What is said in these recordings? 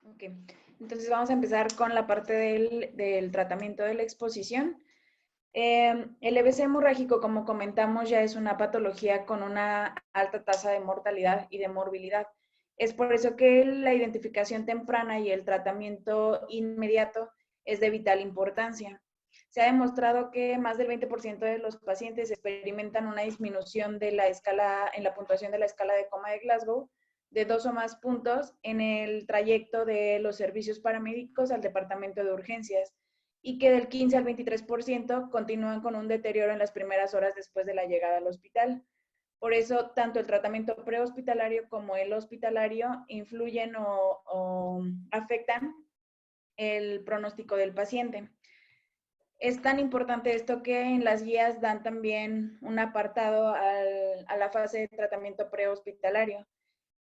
Ok, entonces vamos a empezar con la parte del tratamiento de la exposición. El EBC hemorrágico, como comentamos, ya es una patología con una alta tasa de mortalidad y de morbilidad. Es por eso que la identificación temprana y el tratamiento inmediato es de vital importancia. Se ha demostrado que más del 20% de los pacientes experimentan una disminución de la escala, en la puntuación de la escala de coma de Glasgow, de 2 o más puntos en el trayecto de los servicios paramédicos al departamento de urgencias, y que del 15 al 23% continúan con un deterioro en las primeras horas después de la llegada al hospital. Por eso, tanto el tratamiento prehospitalario como el hospitalario influyen o afectan el pronóstico del paciente. Es tan importante esto que en las guías dan también un apartado a la fase de tratamiento prehospitalario.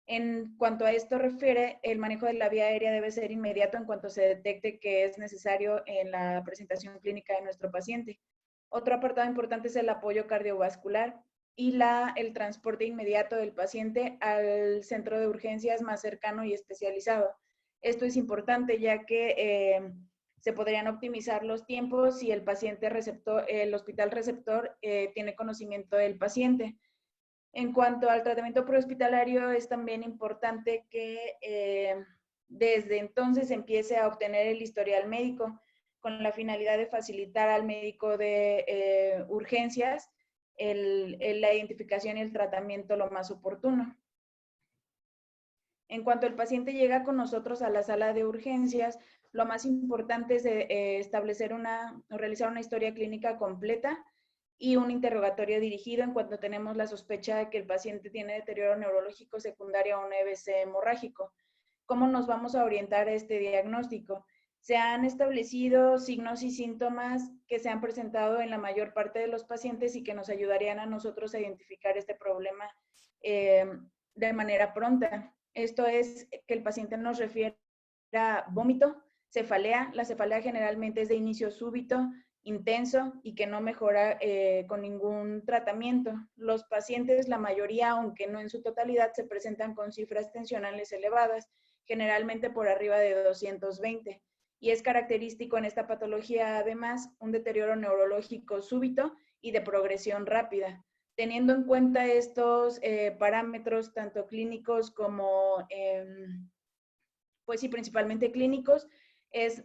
En cuanto a esto refiere, el manejo de la vía aérea debe ser inmediato en cuanto se detecte que es necesario en la presentación clínica de nuestro paciente. Otro apartado importante es el apoyo cardiovascular y el transporte inmediato del paciente al centro de urgencias más cercano y especializado. Esto es importante ya que se podrían optimizar los tiempos si el paciente receptor, el hospital receptor tiene conocimiento del paciente. En cuanto al tratamiento prehospitalario, es también importante que desde entonces empiece a obtener el historial médico con la finalidad de facilitar al médico de urgencias la identificación y el tratamiento lo más oportuno. En cuanto el paciente llega con nosotros a la sala de urgencias, lo más importante es establecer o realizar una historia clínica completa y un interrogatorio dirigido en cuanto tenemos la sospecha de que el paciente tiene deterioro neurológico secundario a un EBC hemorrágico. ¿Cómo nos vamos a orientar a este diagnóstico? Se han establecido signos y síntomas que se han presentado en la mayor parte de los pacientes y que nos ayudarían a nosotros a identificar este problema de manera pronta. Esto es que el paciente nos refiere a vómito, cefalea. La cefalea generalmente es de inicio súbito, intenso y que no mejora con ningún tratamiento. Los pacientes, la mayoría, aunque no en su totalidad, se presentan con cifras tensionales elevadas, generalmente por arriba de 220. Y es característico en esta patología, además, un deterioro neurológico súbito y de progresión rápida. Teniendo en cuenta estos parámetros, tanto clínicos como, pues sí, principalmente clínicos, es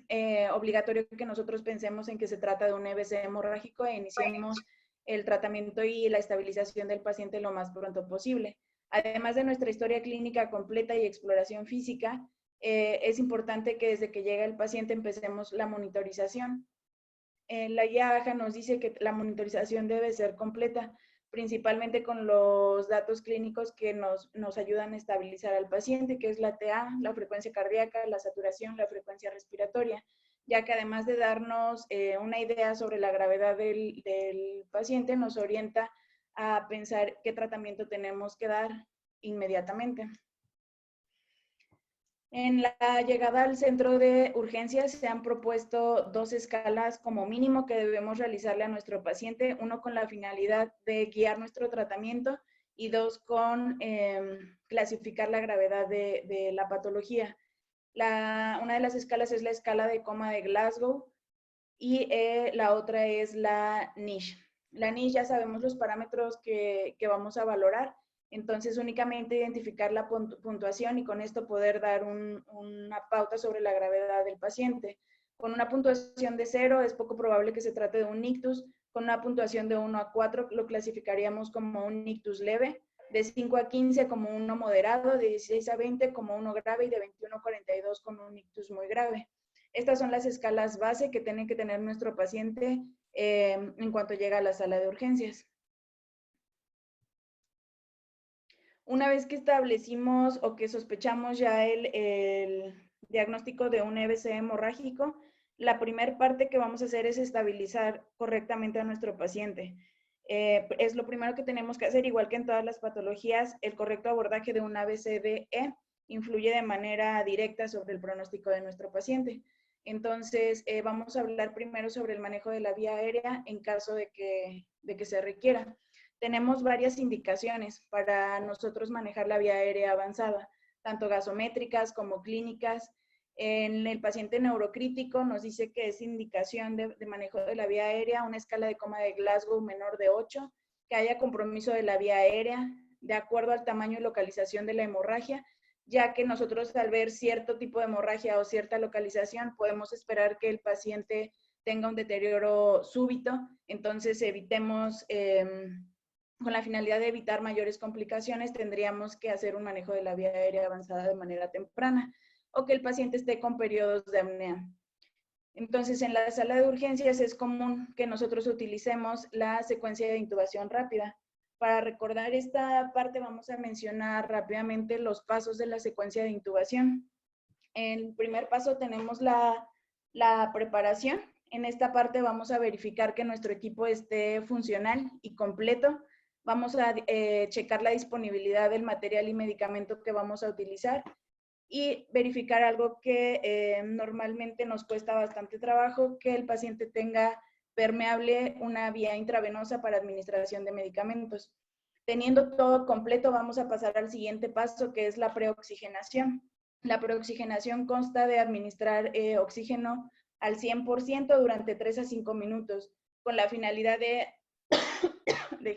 obligatorio que nosotros pensemos en que se trata de un EBC hemorrágico e iniciemos el tratamiento y la estabilización del paciente lo más pronto posible. Además de nuestra historia clínica completa y exploración física, es importante que desde que llega el paciente empecemos la monitorización. La guía AJA nos dice que la monitorización debe ser completa, principalmente con los datos clínicos que nos ayudan a estabilizar al paciente, que es la TA, la frecuencia cardíaca, la saturación, la frecuencia respiratoria, ya que además de darnos una idea sobre la gravedad del paciente, nos orienta a pensar qué tratamiento tenemos que dar inmediatamente. En la llegada al centro de urgencias se han propuesto 2 escalas como mínimo que debemos realizarle a nuestro paciente, uno con la finalidad de guiar nuestro tratamiento y 2 con clasificar la gravedad de la patología. Una de las escalas es la escala de coma de Glasgow y la otra es la NISH. La NISH ya sabemos los parámetros que vamos a valorar. Entonces, únicamente identificar la puntuación y con esto poder dar una pauta sobre la gravedad del paciente. Con una puntuación de 0 es poco probable que se trate de un ictus. Con una puntuación de 1 a 4 lo clasificaríamos como un ictus leve. De 5 a 15 como uno moderado, de 16 a 20 como uno grave y de 21 a 42 como un ictus muy grave. Estas son las escalas base que tiene que tener nuestro paciente en cuanto llega a la sala de urgencias. Una vez que establecimos o que sospechamos ya el diagnóstico de un EBC hemorrágico, la primera parte que vamos a hacer es estabilizar correctamente a nuestro paciente. Es lo primero que tenemos que hacer, igual que en todas las patologías, el correcto abordaje de un ABCDE influye de manera directa sobre el pronóstico de nuestro paciente. Entonces, vamos a hablar primero sobre el manejo de la vía aérea en caso de que se requiera. Tenemos varias indicaciones para nosotros manejar la vía aérea avanzada, tanto gasométricas como clínicas. En el paciente neurocrítico nos dice que es indicación de manejo de la vía aérea, una escala de coma de Glasgow menor de 8, que haya compromiso de la vía aérea, de acuerdo al tamaño y localización de la hemorragia, ya que nosotros al ver cierto tipo de hemorragia o cierta localización podemos esperar que el paciente tenga un deterioro súbito, entonces evitemos, con la finalidad de evitar mayores complicaciones, tendríamos que hacer un manejo de la vía aérea avanzada de manera temprana, o que el paciente esté con periodos de apnea. Entonces, en la sala de urgencias es común que nosotros utilicemos la secuencia de intubación rápida. Para recordar esta parte, vamos a mencionar rápidamente los pasos de la secuencia de intubación. En el primer paso tenemos la preparación. En esta parte vamos a verificar que nuestro equipo esté funcional y completo. Vamos a checar la disponibilidad del material y medicamento que vamos a utilizar y verificar algo que normalmente nos cuesta bastante trabajo, que el paciente tenga permeable una vía intravenosa para administración de medicamentos. Teniendo todo completo, vamos a pasar al siguiente paso, que es la preoxigenación. La preoxigenación consta de administrar oxígeno al 100% durante 3 a 5 minutos, con la finalidad de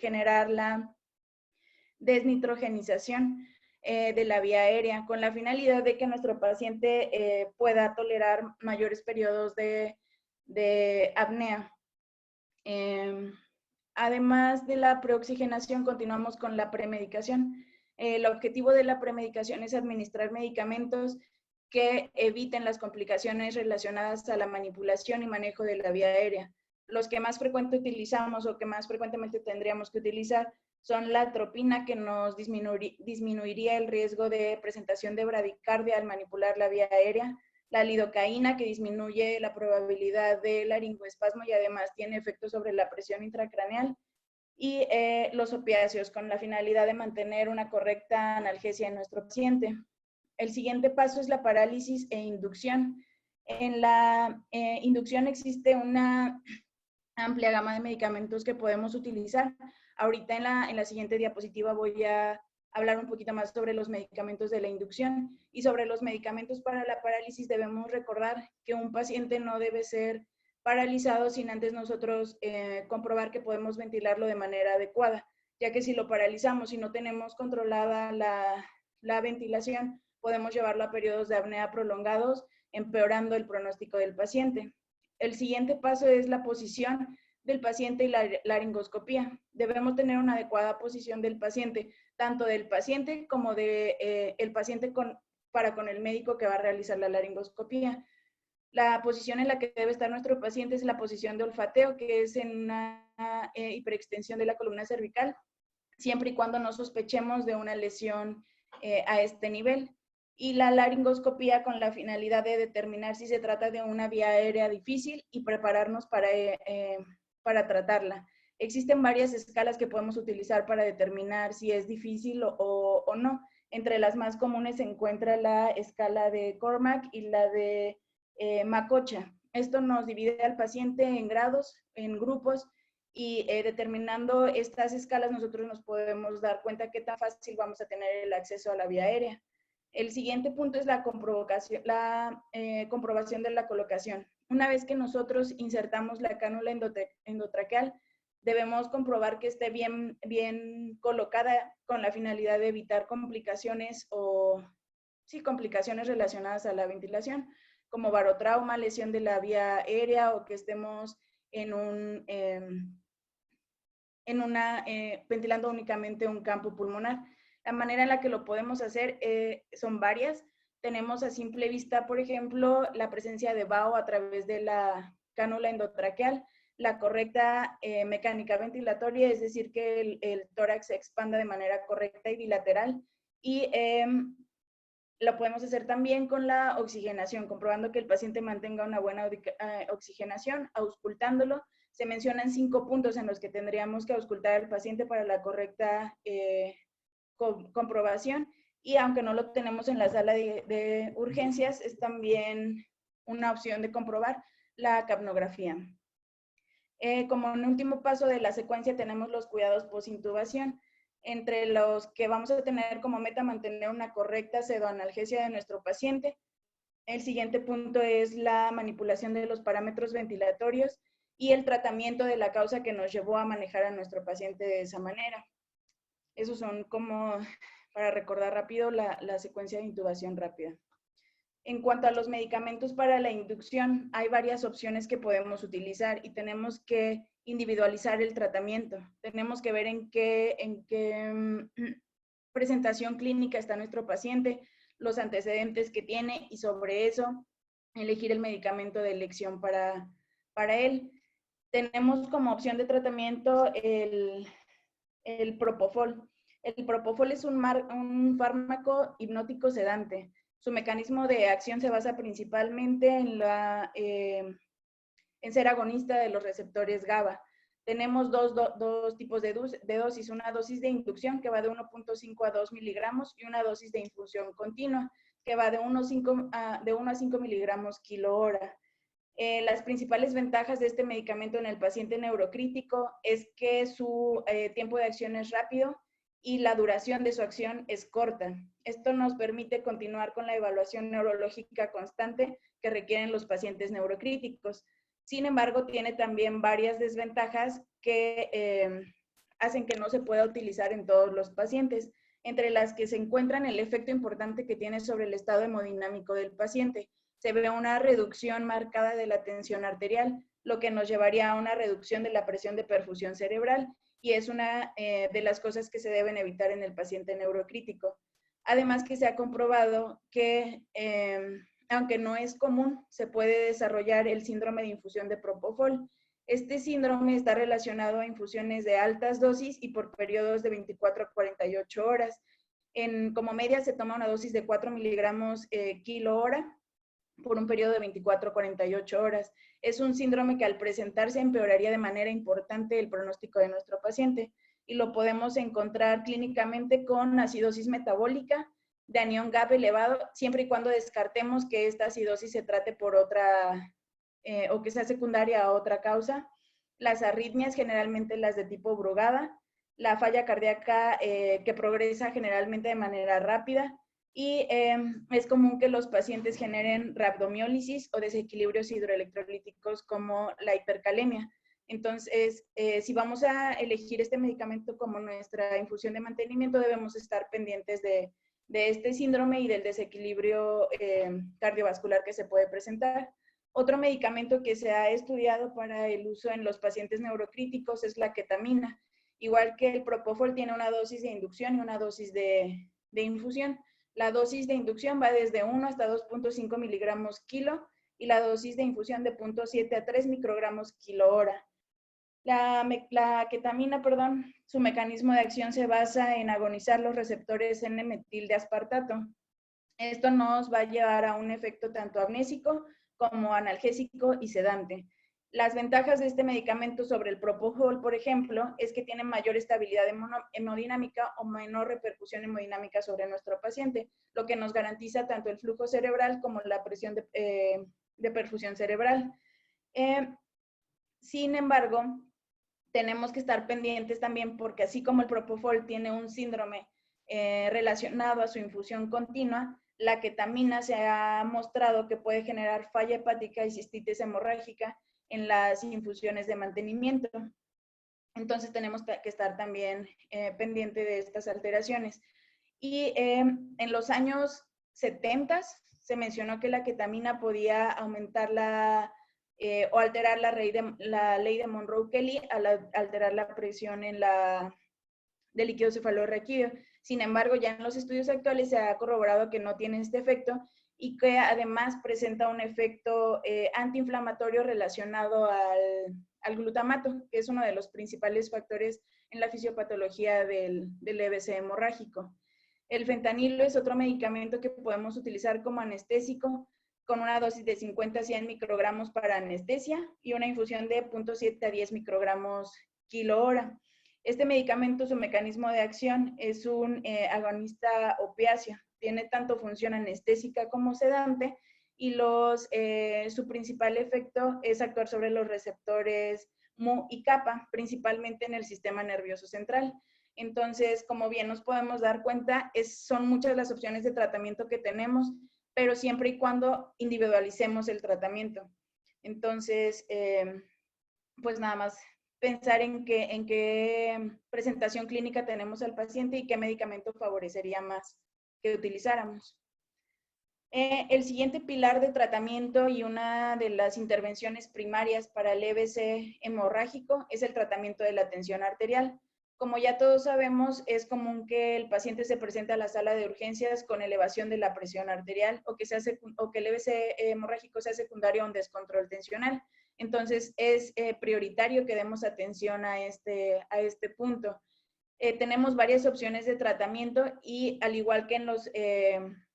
generar la desnitrogenización de la vía aérea, con la finalidad de que nuestro paciente pueda tolerar mayores periodos de apnea. Además de la preoxigenación, continuamos con la premedicación. El objetivo de la premedicación es administrar medicamentos que eviten las complicaciones relacionadas a la manipulación y manejo de la vía aérea. Los que más frecuentemente utilizamos o que más frecuentemente tendríamos que utilizar son la atropina, que nos disminuiría el riesgo de presentación de bradicardia al manipular la vía aérea, la lidocaína, que disminuye la probabilidad de laringoespasmo y además tiene efectos sobre la presión intracraneal, y los opiáceos, con la finalidad de mantener una correcta analgesia en nuestro paciente. El siguiente paso es la parálisis e inducción. En la inducción existe una amplia gama de medicamentos que podemos utilizar. Ahorita en la siguiente diapositiva voy a hablar un poquito más sobre los medicamentos de la inducción, y sobre los medicamentos para la parálisis debemos recordar que un paciente no debe ser paralizado sin antes nosotros comprobar que podemos ventilarlo de manera adecuada, ya que si lo paralizamos y no tenemos controlada la ventilación, podemos llevarlo a periodos de apnea prolongados, empeorando el pronóstico del paciente. El siguiente paso es la posición del paciente y la laringoscopía. Debemos tener una adecuada posición del paciente, tanto del paciente como de el paciente para con el médico que va a realizar la laringoscopía. La posición en la que debe estar nuestro paciente es la posición de olfateo, que es en una hiperextensión de la columna cervical, siempre y cuando no sospechemos de una lesión a este nivel. Y la laringoscopía con la finalidad de determinar si se trata de una vía aérea difícil y prepararnos para tratarla. Existen varias escalas que podemos utilizar para determinar si es difícil o no. Entre las más comunes se encuentra la escala de Cormack y la de Macocha. Esto nos divide al paciente en grados, en grupos, y determinando estas escalas nosotros nos podemos dar cuenta qué tan fácil vamos a tener el acceso a la vía aérea. El siguiente punto es la comprobación de la colocación. Una vez que nosotros insertamos la cánula endotraqueal, debemos comprobar que esté bien colocada, con la finalidad de evitar complicaciones complicaciones relacionadas a la ventilación, como barotrauma, lesión de la vía aérea, o que estemos ventilando únicamente un campo pulmonar. La manera en la que lo podemos hacer son varias. Tenemos a simple vista, por ejemplo, la presencia de vaho a través de la cánula endotraqueal, la correcta mecánica ventilatoria, es decir, que el tórax se expanda de manera correcta y bilateral, y lo podemos hacer también con la oxigenación, comprobando que el paciente mantenga una buena oxigenación, auscultándolo. Se mencionan 5 puntos en los que tendríamos que auscultar al paciente para la correcta comprobación, y aunque no lo tenemos en la sala de urgencias, es también una opción de comprobar la capnografía. Como un último paso de la secuencia tenemos los cuidados post-intubación, entre los que vamos a tener como meta mantener una correcta pseudoanalgesia de nuestro paciente, El siguiente punto es la manipulación de los parámetros ventilatorios y el tratamiento de la causa que nos llevó a manejar a nuestro paciente de esa manera. Esos son como, para recordar rápido, la secuencia de intubación rápida. En cuanto a los medicamentos para la inducción, hay varias opciones que podemos utilizar y tenemos que individualizar el tratamiento. Tenemos que ver en qué presentación clínica está nuestro paciente, los antecedentes que tiene y sobre eso elegir el medicamento de elección para él. Tenemos como opción de tratamiento el propofol. El propofol es un fármaco hipnótico sedante. Su mecanismo de acción se basa principalmente en ser agonista de los receptores GABA. Tenemos dos tipos de dosis, una dosis de inducción que va de 1.5 a 2 miligramos y una dosis de infusión continua que va de 1 a 5 miligramos kilo hora. Las principales ventajas de este medicamento en el paciente neurocrítico es que su tiempo de acción es rápido y la duración de su acción es corta. Esto nos permite continuar con la evaluación neurológica constante que requieren los pacientes neurocríticos. Sin embargo, tiene también varias desventajas que hacen que no se pueda utilizar en todos los pacientes, entre las que se encuentran el efecto importante que tiene sobre el estado hemodinámico del paciente. Se ve una reducción marcada de la tensión arterial, lo que nos llevaría a una reducción de la presión de perfusión cerebral, y es una de las cosas que se deben evitar en el paciente neurocrítico. Además que se ha comprobado que, aunque no es común, se puede desarrollar el síndrome de infusión de propofol. Este síndrome está relacionado a infusiones de altas dosis y por periodos de 24 a 48 horas. Como media se toma una dosis de 4 miligramos kilo hora por un periodo de 24 a 48 horas. Es un síndrome que al presentarse empeoraría de manera importante el pronóstico de nuestro paciente y lo podemos encontrar clínicamente con acidosis metabólica de anión GAP elevado, siempre y cuando descartemos que esta acidosis se trate por otra o que sea secundaria a otra causa. Las arritmias, generalmente las de tipo Brugada, la falla cardíaca que progresa generalmente de manera rápida, y es común que los pacientes generen rhabdomiólisis o desequilibrios hidroelectrolíticos como la hipercalemia. Entonces, si vamos a elegir este medicamento como nuestra infusión de mantenimiento, debemos estar pendientes de este síndrome y del desequilibrio cardiovascular que se puede presentar. Otro medicamento que se ha estudiado para el uso en los pacientes neurocríticos es la ketamina. Igual que el propofol, tiene una dosis de inducción y una dosis de infusión. La dosis de inducción va desde 1 hasta 2.5 miligramos kilo y la dosis de infusión de 0.7 a 3 microgramos kilo hora. La ketamina, su mecanismo de acción se basa en agonizar los receptores N-metil de aspartato. Esto nos va a llevar a un efecto tanto amnésico como analgésico y sedante. Las ventajas de este medicamento sobre el propofol, por ejemplo, es que tiene mayor estabilidad hemodinámica o menor repercusión hemodinámica sobre nuestro paciente, lo que nos garantiza tanto el flujo cerebral como la presión de perfusión cerebral. Sin embargo, tenemos que estar pendientes también porque así como el propofol tiene un síndrome relacionado a su infusión continua, la ketamina se ha mostrado que puede generar falla hepática y cistitis hemorrágica en las infusiones de mantenimiento. Entonces tenemos que estar también pendiente de estas alteraciones. Y en los años 70 se mencionó que la ketamina podía aumentar o alterar la ley de Monroe-Kelly al alterar la presión del líquido cefalorraquídeo. Sin embargo, ya en los estudios actuales se ha corroborado que no tiene este efecto y que además presenta un efecto antiinflamatorio relacionado al glutamato, que es uno de los principales factores en la fisiopatología del EBC hemorrágico. El fentanilo es otro medicamento que podemos utilizar como anestésico con una dosis de 50 a 100 microgramos para anestesia y una infusión de 0.7 a 10 microgramos kilo hora. Este medicamento, su mecanismo de acción es un agonista opiáceo. Tiene tanto función anestésica como sedante y su principal efecto es actuar sobre los receptores Mu y kappa, principalmente en el sistema nervioso central. Entonces, como bien nos podemos dar cuenta, son muchas las opciones de tratamiento que tenemos pero siempre y cuando individualicemos el tratamiento. Entonces, pues nada más pensar en qué presentación clínica tenemos al paciente y qué medicamento favorecería más que utilizáramos. El siguiente pilar de tratamiento y una de las intervenciones primarias para el EBC hemorrágico es el tratamiento de la tensión arterial. Como ya todos sabemos, es común que el paciente se presente a la sala de urgencias con elevación de la presión arterial o que el EBC hemorrágico sea secundario a un descontrol tensional. Entonces, es prioritario que demos atención a este punto. Tenemos varias opciones de tratamiento y al igual que en los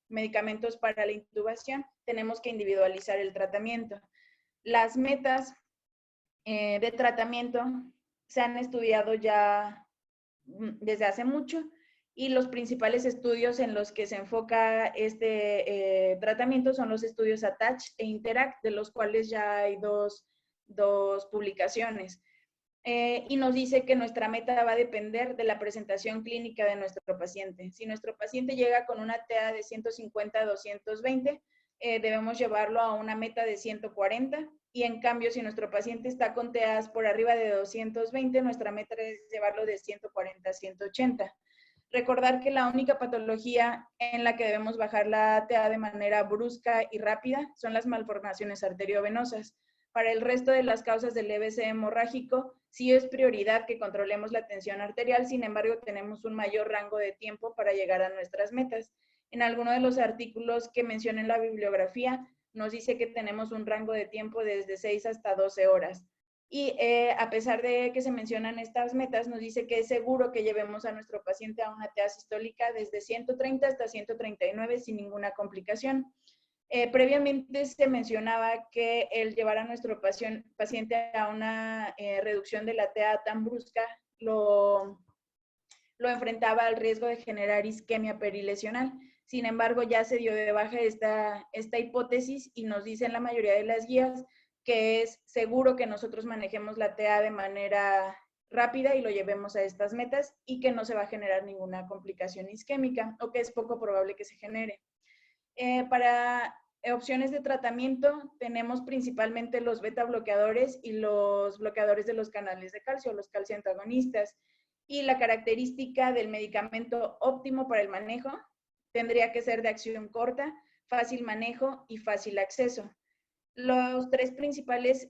medicamentos para la intubación, tenemos que individualizar el tratamiento. Las metas de tratamiento se han estudiado ya desde hace mucho y los principales estudios en los que se enfoca este tratamiento son los estudios ATTACH e INTERACT, de los cuales ya hay dos publicaciones. Y nos dice que nuestra meta va a depender de la presentación clínica de nuestro paciente. Si nuestro paciente llega con una TA de 150 a 220, debemos llevarlo a una meta de 140, y en cambio, si nuestro paciente está con TAs por arriba de 220, nuestra meta es llevarlo de 140 a 180. Recordar que la única patología en la que debemos bajar la TA de manera brusca y rápida son las malformaciones arteriovenosas. Para el resto de las causas del EBC hemorrágico, sí es prioridad que controlemos la tensión arterial, sin embargo, tenemos un mayor rango de tiempo para llegar a nuestras metas. En alguno de los artículos que mencioné en la bibliografía, nos dice que tenemos un rango de tiempo desde 6 hasta 12 horas. Y a pesar de que se mencionan estas metas, nos dice que es seguro que llevemos a nuestro paciente a una TA sistólica desde 130 hasta 139 sin ninguna complicación. Previamente se mencionaba que el llevar a nuestro paciente a una reducción de la TA tan brusca lo enfrentaba al riesgo de generar isquemia perilesional. Sin embargo, ya se dio de baja esta hipótesis y nos dicen la mayoría de las guías que es seguro que nosotros manejemos la TA de manera rápida y lo llevemos a estas metas y que no se va a generar ninguna complicación isquémica o que es poco probable que se genere. Para opciones de tratamiento tenemos principalmente los beta bloqueadores y los bloqueadores de los canales de calcio, los calcioantagonistas. Y la característica del medicamento óptimo para el manejo tendría que ser de acción corta, fácil manejo y fácil acceso. Los tres principales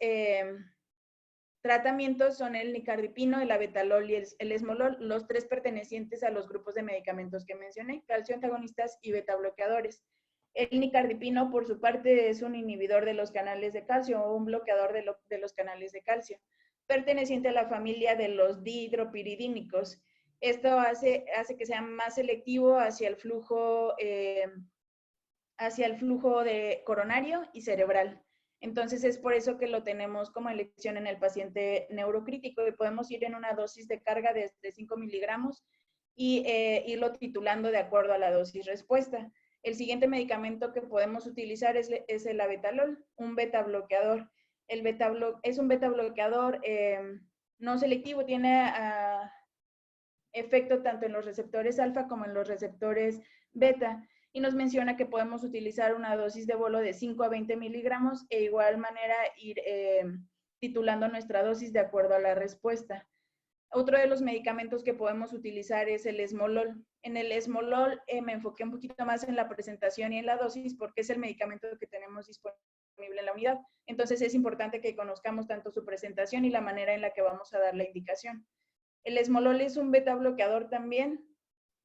tratamientos son el nicardipino, el abetalol y el esmolol, los tres pertenecientes a los grupos de medicamentos que mencioné, calcioantagonistas y beta bloqueadores. El nicardipino, por su parte, es un inhibidor de los canales de calcio o un bloqueador de los canales de calcio, perteneciente a la familia de los dihidropiridínicos. Esto hace que sea más selectivo hacia el flujo de coronario y cerebral. Entonces es por eso que lo tenemos como elección en el paciente neurocrítico y podemos ir en una dosis de carga de 5 miligramos y irlo titulando de acuerdo a la dosis respuesta. El siguiente medicamento que podemos utilizar es el abetalol, un beta bloqueador. Es un beta bloqueador no selectivo, tiene efecto tanto en los receptores alfa como en los receptores beta. Y nos menciona que podemos utilizar una dosis de bolo de 5 a 20 miligramos e igual manera ir titulando nuestra dosis de acuerdo a la respuesta. Otro de los medicamentos que podemos utilizar es el esmolol. En el esmolol me enfoqué un poquito más en la presentación y en la dosis porque es el medicamento que tenemos disponible en la unidad. Entonces es importante que conozcamos tanto su presentación y la manera en la que vamos a dar la indicación. El esmolol es un beta bloqueador también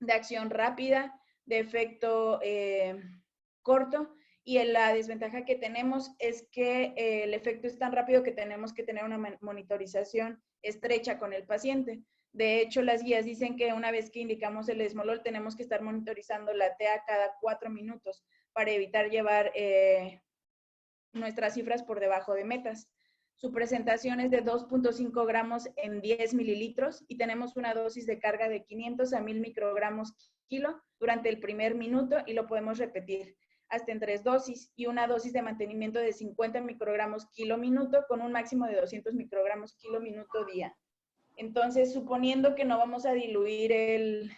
de acción rápida, de efecto corto, y la desventaja que tenemos es que el efecto es tan rápido que tenemos que tener una monitorización estrecha con el paciente. De hecho, las guías dicen que una vez que indicamos el esmolol tenemos que estar monitorizando la TA cada 4 minutos para evitar llevar nuestras cifras por debajo de metas. Su presentación es de 2.5 gramos en 10 mililitros y tenemos una dosis de carga de 500 a 1000 microgramos kilo durante el primer minuto y lo podemos repetir hasta en 3 dosis y una dosis de mantenimiento de 50 microgramos kilo minuto con un máximo de 200 microgramos kilo minuto día. Entonces, suponiendo que no vamos a diluir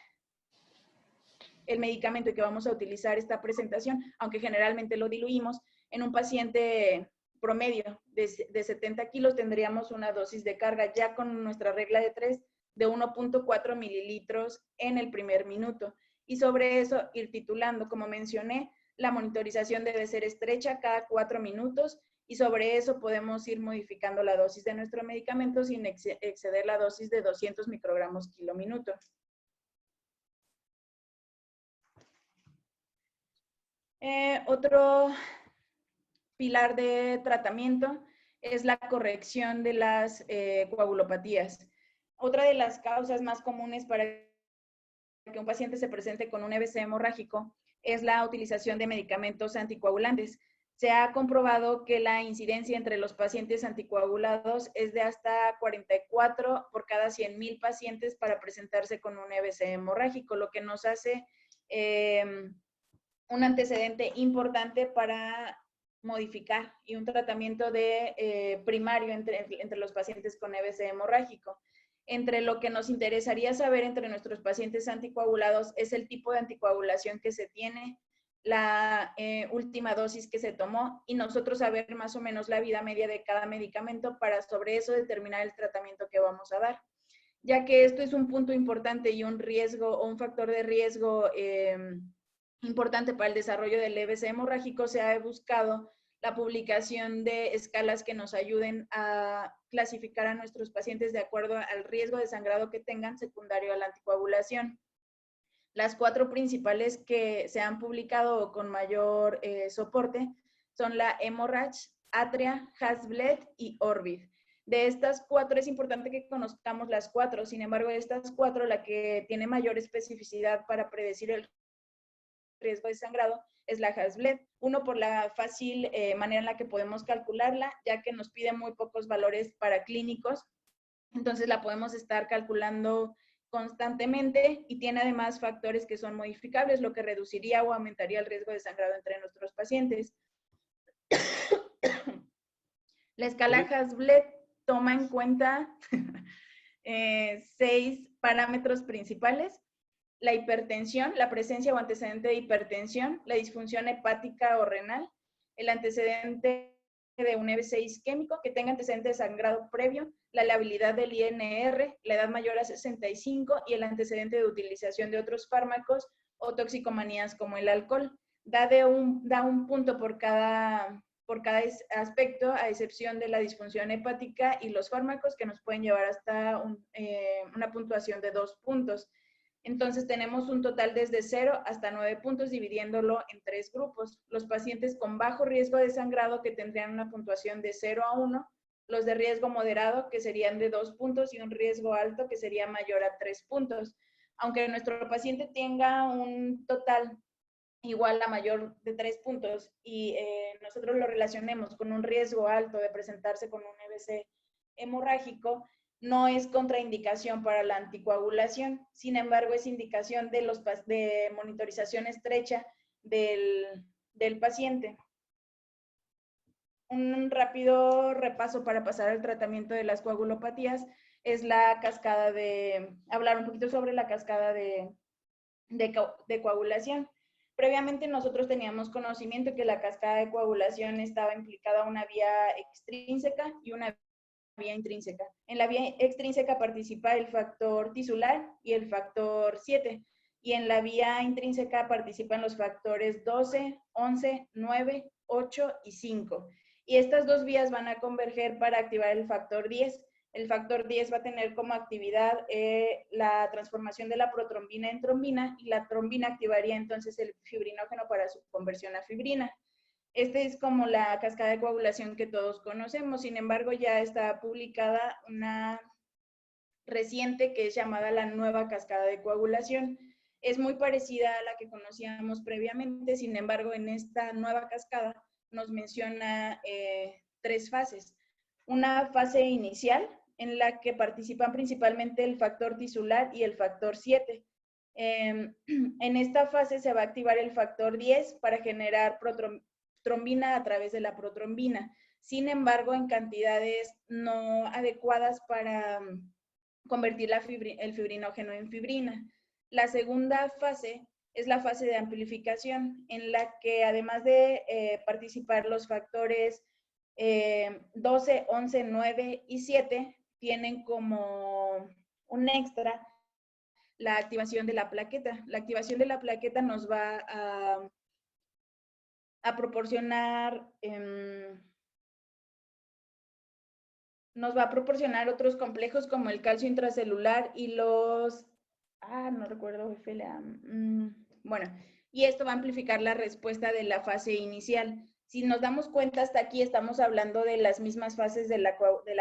el medicamento y que vamos a utilizar esta presentación, aunque generalmente lo diluimos, en un paciente promedio de 70 kilos tendríamos una dosis de carga ya con nuestra regla de 3 de 1.4 mililitros en el primer minuto. Y sobre eso ir titulando, como mencioné, la monitorización debe ser estrecha cada 4 minutos y sobre eso podemos ir modificando la dosis de nuestro medicamento sin exceder la dosis de 200 microgramos kilo minuto. Otro pilar de tratamiento es la corrección de las coagulopatías. Otra de las causas más comunes para que un paciente se presente con un EBC hemorrágico es la utilización de medicamentos anticoagulantes. Se ha comprobado que la incidencia entre los pacientes anticoagulados es de hasta 44 por cada 100,000 pacientes para presentarse con un EBC hemorrágico, lo que nos hace un antecedente importante para modificar y un tratamiento de primario entre los pacientes con EBC hemorrágico. Entre lo que nos interesaría saber entre nuestros pacientes anticoagulados es el tipo de anticoagulación que se tiene, la última dosis que se tomó y nosotros saber más o menos la vida media de cada medicamento para sobre eso determinar el tratamiento que vamos a dar. Ya que esto es un punto importante y un riesgo o un factor de riesgo importante para el desarrollo del EBC hemorrágico, se ha buscado la publicación de escalas que nos ayuden a clasificar a nuestros pacientes de acuerdo al riesgo de sangrado que tengan secundario a la anticoagulación. Las 4 principales que se han publicado con mayor soporte son la Hemorrhage, Atria, Hasbled y Orbit. De estas 4 es importante que conozcamos las 4, sin embargo, de estas 4 la que tiene mayor especificidad para predecir el riesgo de sangrado es la Hasbled. Uno, por la fácil manera en la que podemos calcularla, ya que nos pide muy pocos valores para clínicos, entonces la podemos estar calculando constantemente y tiene además factores que son modificables, lo que reduciría o aumentaría el riesgo de sangrado entre nuestros pacientes. La escala Hasbled toma en cuenta 6 parámetros principales: la hipertensión, la presencia o antecedente de hipertensión, la disfunción hepática o renal, el antecedente de un EBC isquémico, que tenga antecedente de sangrado previo, la labilidad del INR, la edad mayor a 65 y el antecedente de utilización de otros fármacos o toxicomanías como el alcohol. Da un punto por cada aspecto, a excepción de la disfunción hepática y los fármacos, que nos pueden llevar hasta una puntuación de 2 puntos. Entonces tenemos un total desde 0 hasta 9 puntos, dividiéndolo en 3 grupos. Los pacientes con bajo riesgo de sangrado, que tendrían una puntuación de 0 a 1, los de riesgo moderado, que serían de 2 puntos, y un riesgo alto, que sería mayor a 3 puntos. Aunque nuestro paciente tenga un total igual a mayor de 3 puntos y nosotros lo relacionemos con un riesgo alto de presentarse con un EBC hemorrágico, no es contraindicación para la anticoagulación. Sin embargo, es indicación de monitorización estrecha del paciente. Un rápido repaso para pasar al tratamiento de las coagulopatías es la cascada hablar un poquito sobre la cascada de coagulación. Previamente nosotros teníamos conocimiento que la cascada de coagulación estaba implicada una vía extrínseca y una vía intrínseca. En la vía extrínseca participa el factor tisular y el factor 7, y en la vía intrínseca participan los factores 12, 11, 9, 8 y 5. Y estas dos vías van a converger para activar el factor 10. El factor 10 va a tener como actividad la transformación de la protrombina en trombina, y la trombina activaría entonces el fibrinógeno para su conversión a fibrina. Esta es como la cascada de coagulación que todos conocemos. Sin embargo, ya está publicada una reciente que es llamada la nueva cascada de coagulación. Es muy parecida a la que conocíamos previamente, sin embargo, en esta nueva cascada nos menciona 3 fases. Una fase inicial, en la que participan principalmente el factor tisular y el factor 7. En esta fase se va a activar el factor 10 para generar trombina a través de la protrombina. Sin embargo, en cantidades no adecuadas para convertir el fibrinógeno en fibrina. La segunda fase es la fase de amplificación, en la que además de participar los factores 12, 11, 9 y 7, tienen como un extra la activación de la plaqueta. La activación de la plaqueta nos va a proporcionar otros complejos como el calcio intracelular y los, no recuerdo, FLA. Bueno, y esto va a amplificar la respuesta de la fase inicial. Si nos damos cuenta, hasta aquí estamos hablando de las mismas fases de la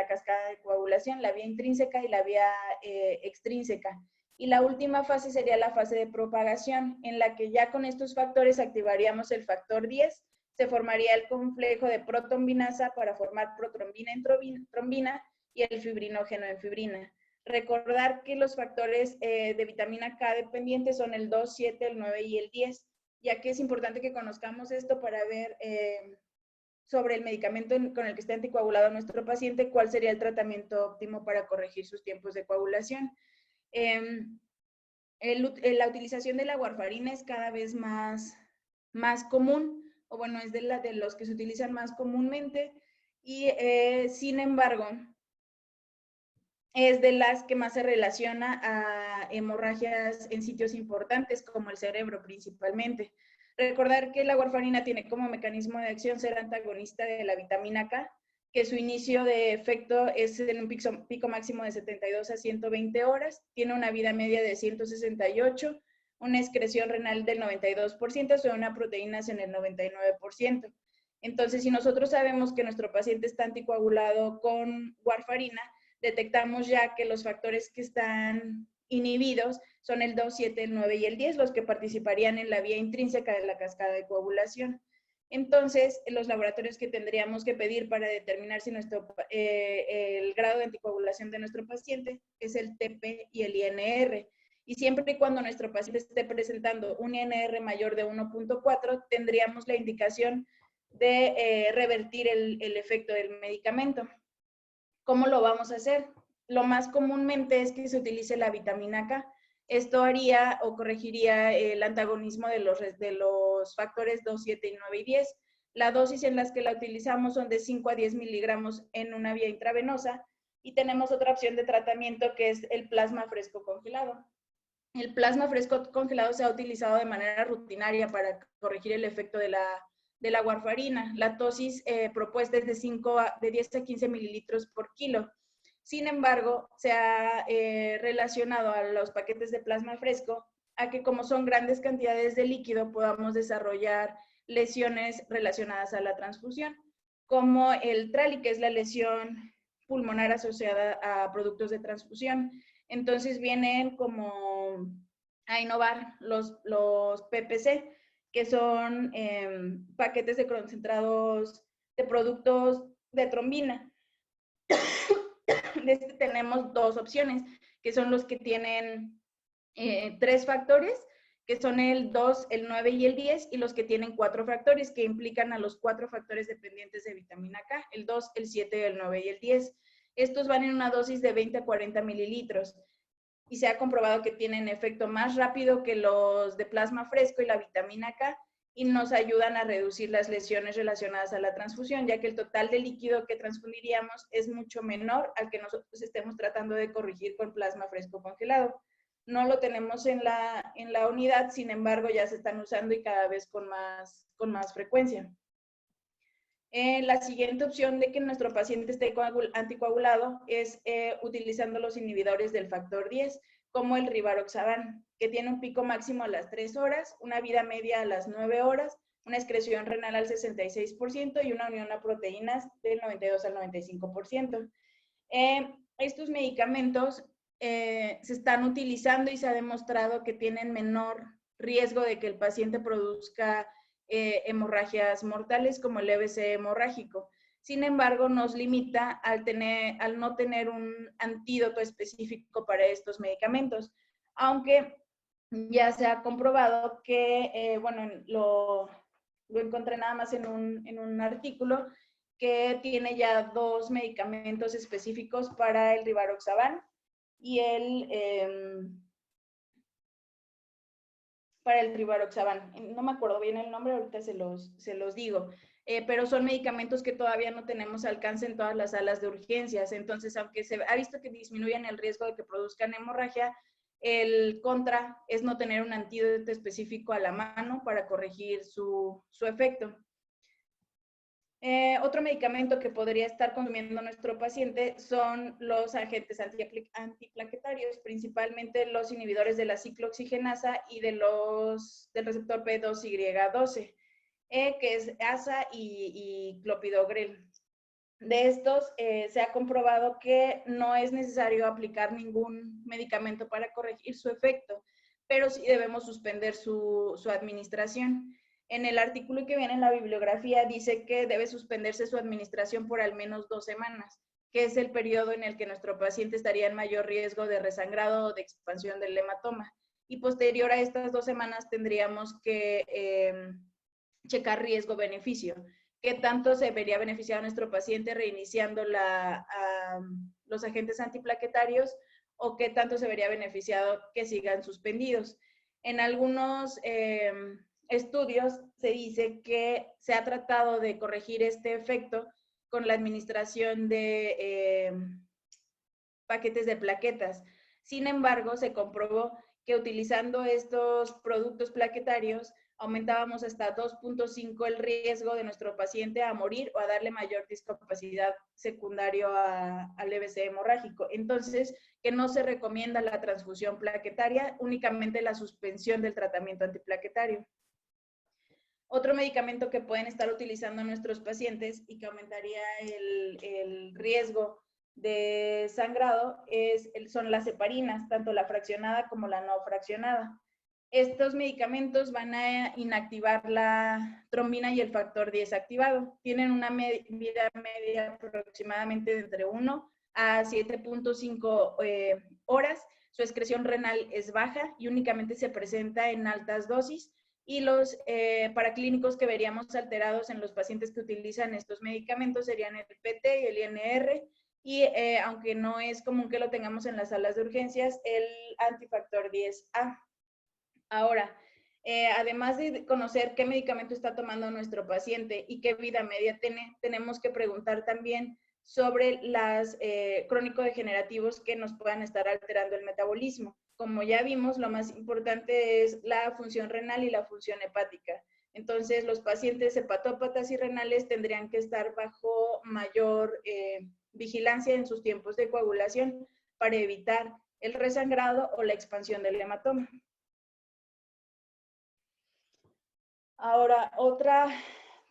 cascada de coagulación, la vía intrínseca y la vía extrínseca. Y la última fase sería la fase de propagación, en la que ya con estos factores activaríamos el factor 10, se formaría el complejo de protrombinasa para formar protrombina en trombina y el fibrinógeno en fibrina. Recordar que los factores de vitamina K dependientes son el 2, 7, el 9 y el 10, ya que es importante que conozcamos esto para ver sobre el medicamento con el que está anticoagulado nuestro paciente, cuál sería el tratamiento óptimo para corregir sus tiempos de coagulación. La utilización de la warfarina es cada vez más común, o bueno, es de los que se utilizan más comúnmente, y sin embargo, es de las que más se relaciona a hemorragias en sitios importantes, como el cerebro principalmente. Recordar que la warfarina tiene como mecanismo de acción ser antagonista de la vitamina K, que su inicio de efecto es en un pico máximo de 72 a 120 horas, tiene una vida media de 168, una excreción renal del 92%, sobre una proteínas en el 99%. Entonces, si nosotros sabemos que nuestro paciente está anticoagulado con warfarina, detectamos ya que los factores que están inhibidos son el 2, 7, el 9 y el 10, los que participarían en la vía intrínseca de la cascada de coagulación. Entonces, los laboratorios que tendríamos que pedir para determinar si el grado de anticoagulación de nuestro paciente es el TP y el INR. Y siempre y cuando nuestro paciente esté presentando un INR mayor de 1.4, tendríamos la indicación de revertir el efecto del medicamento. ¿Cómo lo vamos a hacer? Lo más comúnmente es que se utilice la vitamina K. Esto haría o corregiría el antagonismo de los factores 2, 7 y 9 y 10. La dosis en las que la utilizamos son de 5 a 10 miligramos en una vía intravenosa y tenemos otra opción de tratamiento que es el plasma fresco congelado. El plasma fresco congelado se ha utilizado de manera rutinaria para corregir el efecto de la warfarina. La dosis propuesta es de 10 a 15 mililitros por kilo. Sin embargo, se ha relacionado a los paquetes de plasma fresco a que como son grandes cantidades de líquido, podamos desarrollar lesiones relacionadas a la transfusión, como el TRALI, que es la lesión pulmonar asociada a productos de transfusión. Entonces vienen como a innovar los PPC, que son paquetes de concentrados de productos de trombina. De este tenemos dos opciones, que son los que tienen 3 factores, que son el 2, el 9 y el 10, y los que tienen 4 factores, que implican a los 4 factores dependientes de vitamina K, el 2, el 7, el 9 y el 10. Estos van en una dosis de 20 a 40 mililitros y se ha comprobado que tienen efecto más rápido que los de plasma fresco y la vitamina K y nos ayudan a reducir las lesiones relacionadas a la transfusión, ya que el total de líquido que transfundiríamos es mucho menor al que nosotros estemos tratando de corregir con plasma fresco congelado. No lo tenemos en la unidad, sin embargo, ya se están usando y cada vez con más frecuencia. La siguiente opción de que nuestro paciente esté anticoagulado es utilizando los inhibidores del factor 10, como el rivaroxaban, que tiene un pico máximo a las 3 horas, una vida media a las 9 horas, una excreción renal al 66% y una unión a proteínas del 92 al 95%. Estos medicamentos se están utilizando y se ha demostrado que tienen menor riesgo de que el paciente produzca hemorragias mortales como el EBC hemorrágico. Sin embargo, nos limita al no tener un antídoto específico para estos medicamentos, aunque ya se ha comprobado que, bueno, lo encontré nada más en un artículo, que tiene ya 2 medicamentos específicos para el rivaroxaban y para el rivaroxaban. No me acuerdo bien el nombre, ahorita se los digo. Pero son medicamentos que todavía no tenemos alcance en todas las salas de urgencias. Entonces, aunque se ha visto que disminuyen el riesgo de que produzcan hemorragia, el contra es no tener un antídoto específico a la mano para corregir su efecto. Otro medicamento que podría estar consumiendo nuestro paciente son los agentes antiplaquetarios, principalmente los inhibidores de la ciclooxigenasa y del receptor P2Y12, que es ASA y clopidogrel. De estos se ha comprobado que no es necesario aplicar ningún medicamento para corregir su efecto, pero sí debemos suspender su administración. En el artículo que viene en la bibliografía dice que debe suspenderse su administración por al menos 2 semanas, que es el periodo en el que nuestro paciente estaría en mayor riesgo de resangrado o de expansión del hematoma. Y posterior a estas 2 semanas tendríamos que checar riesgo-beneficio. ¿Qué tanto se vería beneficiado a nuestro paciente reiniciando los agentes antiplaquetarios o qué tanto se vería beneficiado que sigan suspendidos? En algunos estudios se dice que se ha tratado de corregir este efecto con la administración de paquetes de plaquetas. Sin embargo, se comprobó que utilizando estos productos plaquetarios aumentábamos hasta 2.5 el riesgo de nuestro paciente a morir o a darle mayor discapacidad secundario al EBC hemorrágico. Entonces, que no se recomienda la transfusión plaquetaria, únicamente la suspensión del tratamiento antiplaquetario. Otro medicamento que pueden estar utilizando nuestros pacientes y que aumentaría el riesgo de sangrado son las heparinas, tanto la fraccionada como la no fraccionada. Estos medicamentos van a inactivar la trombina y el factor 10 activado. Tienen una vida media aproximadamente de entre 1 a 7.5 horas. Su excreción renal es baja y únicamente se presenta en altas dosis. Y los paraclínicos que veríamos alterados en los pacientes que utilizan estos medicamentos serían el PT y el INR. Y aunque no es común que lo tengamos en las salas de urgencias, el antifactor 10A. Ahora, además de conocer qué medicamento está tomando nuestro paciente y qué vida media tiene, tenemos que preguntar también sobre los crónico-degenerativos que nos puedan estar alterando el metabolismo. Como ya vimos, lo más importante es la función renal y la función hepática. Entonces, los pacientes hepatópatas y renales tendrían que estar bajo mayor vigilancia en sus tiempos de coagulación para evitar el resangrado o la expansión del hematoma. Ahora, otra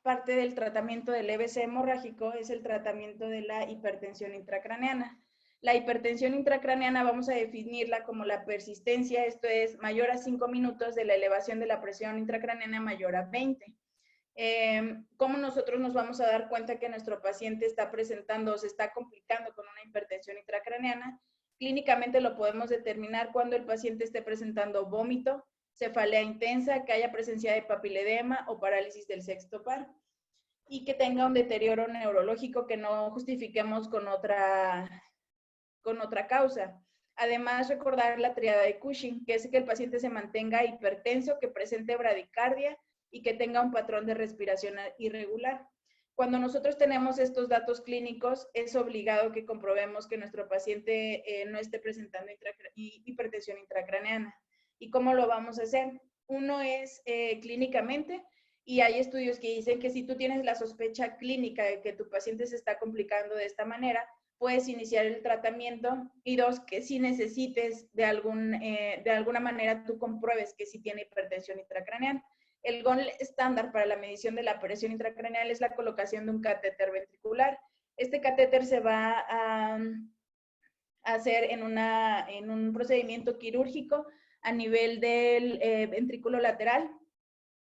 parte del tratamiento del EBC hemorrágico es el tratamiento de la hipertensión intracraneana. La hipertensión intracraneana vamos a definirla como la persistencia, esto es mayor a 5 minutos de la elevación de la presión intracraneana mayor a 20. ¿Cómo nosotros nos vamos a dar cuenta que nuestro paciente está presentando o se está complicando con una hipertensión intracraneana? Clínicamente lo podemos determinar cuando el paciente esté presentando vómito, cefalea intensa, que haya presencia de papiledema o parálisis del sexto par y que tenga un deterioro neurológico que no justifiquemos con otra causa. Además, recordar la triada de Cushing, que es que el paciente se mantenga hipertenso, que presente bradicardia y que tenga un patrón de respiración irregular. Cuando nosotros tenemos estos datos clínicos, es obligado que comprobemos que nuestro paciente no esté presentando hipertensión intracraneana. ¿Y cómo lo vamos a hacer? Uno es clínicamente, y hay estudios que dicen que si tú tienes la sospecha clínica de que tu paciente se está complicando de esta manera, puedes iniciar el tratamiento. Y dos, que si necesites de alguna manera tú compruebes que sí tiene hipertensión intracraneal. El gold estándar para la medición de la presión intracraneal es la colocación de un catéter ventricular. Este catéter se va a hacer en un procedimiento quirúrgico a nivel del ventrículo lateral,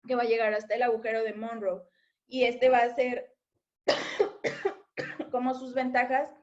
que va a llegar hasta el agujero de Monroe. Y este va a ser, como sus ventajas,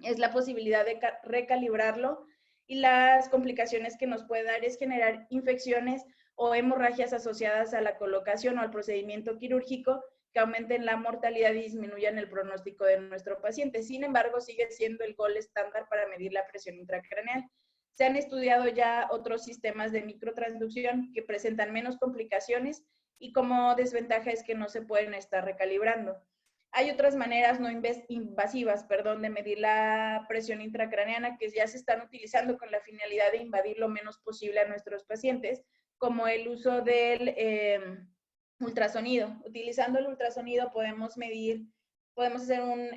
es la posibilidad de recalibrarlo, y las complicaciones que nos puede dar es generar infecciones o hemorragias asociadas a la colocación o al procedimiento quirúrgico que aumenten la mortalidad y disminuyan el pronóstico de nuestro paciente. Sin embargo, sigue siendo el gold estándar para medir la presión intracraneal. Se han estudiado ya otros sistemas de microtransducción que presentan menos complicaciones y como desventaja es que no se pueden estar recalibrando. Hay otras maneras no invasivas, de medir la presión intracraneana que ya se están utilizando con la finalidad de invadir lo menos posible a nuestros pacientes, como el uso del ultrasonido. Utilizando el ultrasonido podemos hacer un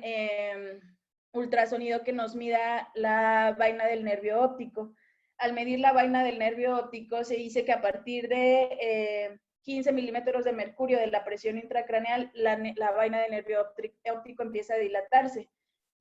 ultrasonido que nos mida la vaina del nervio óptico. Al medir la vaina del nervio óptico se dice que a partir de 15 milímetros de mercurio de la presión intracraneal, la vaina del nervio óptico empieza a dilatarse.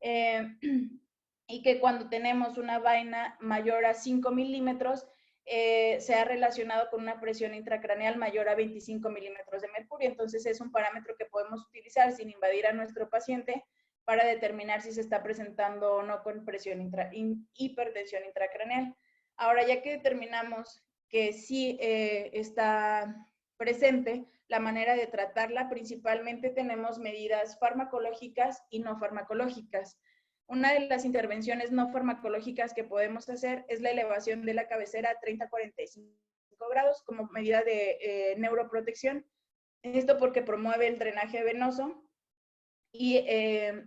Y que cuando tenemos una vaina mayor a 5 milímetros, se ha relacionado con una presión intracraneal mayor a 25 milímetros de mercurio. Entonces es un parámetro que podemos utilizar sin invadir a nuestro paciente para determinar si se está presentando o no con hipertensión intracraneal. Ahora, ya que determinamos que sí está presente, la manera de tratarla, principalmente tenemos medidas farmacológicas y no farmacológicas. Una de las intervenciones no farmacológicas que podemos hacer es la elevación de la cabecera a 30-45 grados como medida de neuroprotección. Esto porque promueve el drenaje venoso y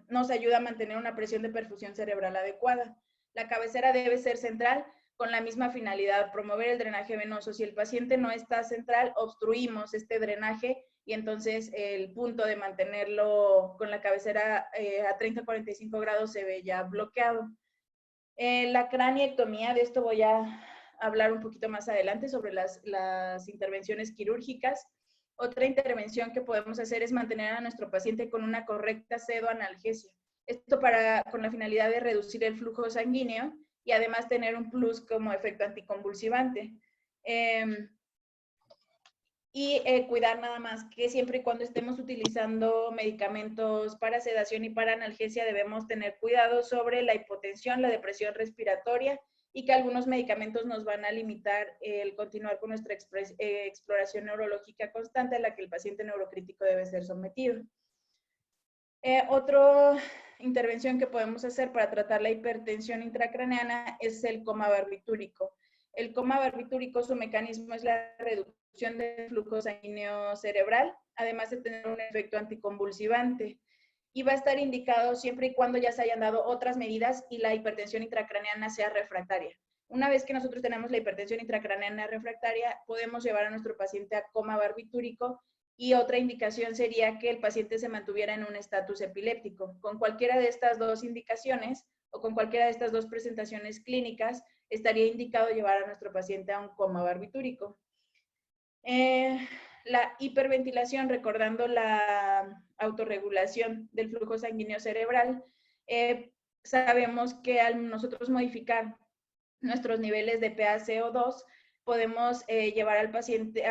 nos ayuda a mantener una presión de perfusión cerebral adecuada. La cabecera debe ser central con la misma finalidad, promover el drenaje venoso. Si el paciente no está central, obstruimos este drenaje y entonces el punto de mantenerlo con la cabecera a 30-45 grados se ve ya bloqueado. La craniectomía, de esto voy a hablar un poquito más adelante sobre las intervenciones quirúrgicas. Otra intervención que podemos hacer es mantener a nuestro paciente con una correcta pseudoanalgesia. Esto con la finalidad de reducir el flujo sanguíneo y además tener un plus como efecto anticonvulsivante. Cuidar nada más que siempre y cuando estemos utilizando medicamentos para sedación y para analgesia debemos tener cuidado sobre la hipotensión, la depresión respiratoria y que algunos medicamentos nos van a limitar el continuar con nuestra exploración neurológica constante a la que el paciente neurocrítico debe ser sometido. Otra intervención que podemos hacer para tratar la hipertensión intracraneana es el coma barbitúrico. El coma barbitúrico, su mecanismo es la reducción del flujo sanguíneo cerebral, además de tener un efecto anticonvulsivante. Y va a estar indicado siempre y cuando ya se hayan dado otras medidas y la hipertensión intracraneana sea refractaria. Una vez que nosotros tenemos la hipertensión intracraneana refractaria, podemos llevar a nuestro paciente a coma barbitúrico y otra indicación sería que el paciente se mantuviera en un estatus epiléptico. Con cualquiera de estas dos indicaciones o con cualquiera de estas dos presentaciones clínicas, estaría indicado llevar a nuestro paciente a un coma barbitúrico. La hiperventilación, recordando la autorregulación del flujo sanguíneo cerebral, sabemos que al nosotros modificar nuestros niveles de PaCO2, podemos llevar al paciente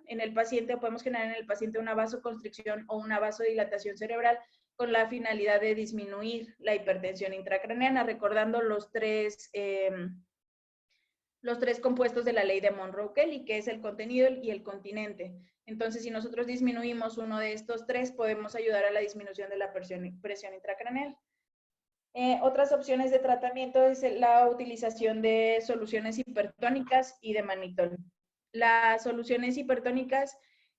en el paciente, podemos generar en el paciente una vasoconstricción o una vasodilatación cerebral con la finalidad de disminuir la hipertensión intracraneana, recordando los tres compuestos de la ley de Monroe-Kelly, que es el contenido y el continente. Entonces, si nosotros disminuimos uno de estos tres, podemos ayudar a la disminución de la presión intracraneal. Otras opciones de tratamiento es la utilización de soluciones hipertónicas y de manitol. Las soluciones hipertónicas